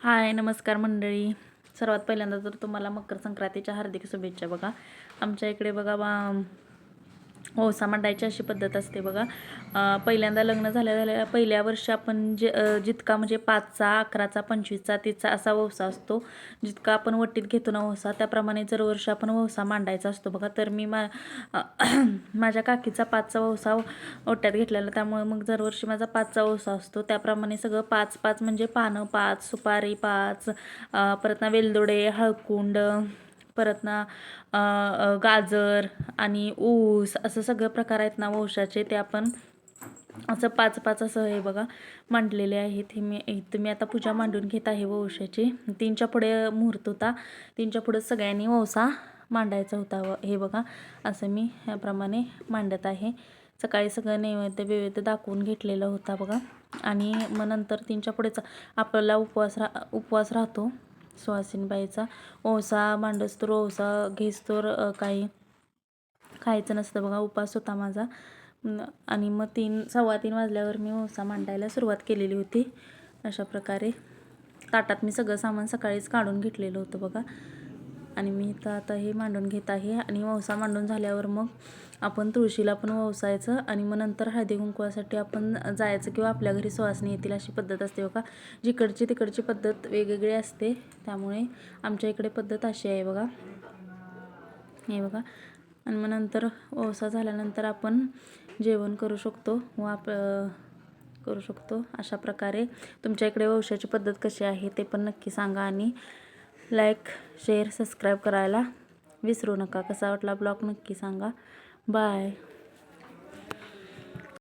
हाय, नमस्कार मंडळी. सर्वात पहिल्यांदा तर तुम्हाला मकर संक्रांतीच्या हार्दिक शुभेच्छा. बघा, आमच्या इकडे बघा ओवसा मांडायची अशी पद्धत असते बघा. पहिल्यांदा लग्न झाल्या पहिल्या वर्षी आपण जितका म्हणजे 5चा, 11चा, 25चा, 30चा असा ओवसा असतो. जितका आपण वट्टीत घेतो ना ओवसा, त्याप्रमाणे दरवर्षी आपण ओवसा मांडायचा असतो बघा. तर मी माझ्या काकीचा 5चा ओवसा ओट्यात घेतलेला, त्यामुळे मग दरवर्षी माझा 5चा ओवसा असतो. त्याप्रमाणे सगळं 5-5 म्हणजे पानं 5, सुपारी 5, परत ना वेलदोडे, हळकुंड, परत ना गाजर आणि ऊस असं सगळं प्रकार आहेत ना वंशाचे, ते आपण असं 5-5 असं हे बघा मांडलेले आहेत. इथं मी आता पूजा मांडून घेत आहे वंशाची. 3च्या पुढे मुहूर्त होता, 3च्या पुढे सगळ्यांनी वंसा मांडायचा होता. हे बघा असं मी ह्याप्रमाणे मांडत आहे. सकाळी सगळं नैवेद्य बिवेद्य दाखवून घेतलेला होता बघा. आणि मग नंतर 3च्या पुढेच आपल्याला उपवास राहतो सुवासिनीबाईचा. ओवसा मांडस्तोर, ओवसा घेस्तोर काही खायचं नसतं बघा. उपवास होता माझा. आणि मग 3, 3:15 वाजल्यावर मी ओवसा मांडायला सुरुवात केलेली होती. अशा प्रकारे ताटात मी सगळं सामान सकाळीच काढून घेतलेलं होतं बघा. आणि मी इथं आता हे मांडून घेत आहे. आणि ओवसा मांडून झाल्यावर मग आपण तुळशीला पण ओवसायचं आणि मग नंतर हळदी कुंकवासाठी आपण जायचं किंवा आपल्या घरी सुवासिनी येतील अशी पद्धत असते बघा. जिकडची तिकडची पद्धत वेगवेगळी असते, त्यामुळे आमच्या इकडे पद्धत अशी आहे बघा. हे बघा. आणि मग नंतर ओवसा झाल्यानंतर आपण जेवण करू शकतो व करू शकतो. अशा प्रकारे तुमच्या इकडे ओवशाची पद्धत कशी आहे ते पण नक्की सांगा. आणि लाईक, शेअर, सबस्क्राईब करायला विसरू नका. कसा वाटला ब्लॉग नक्की सांगा. बाय.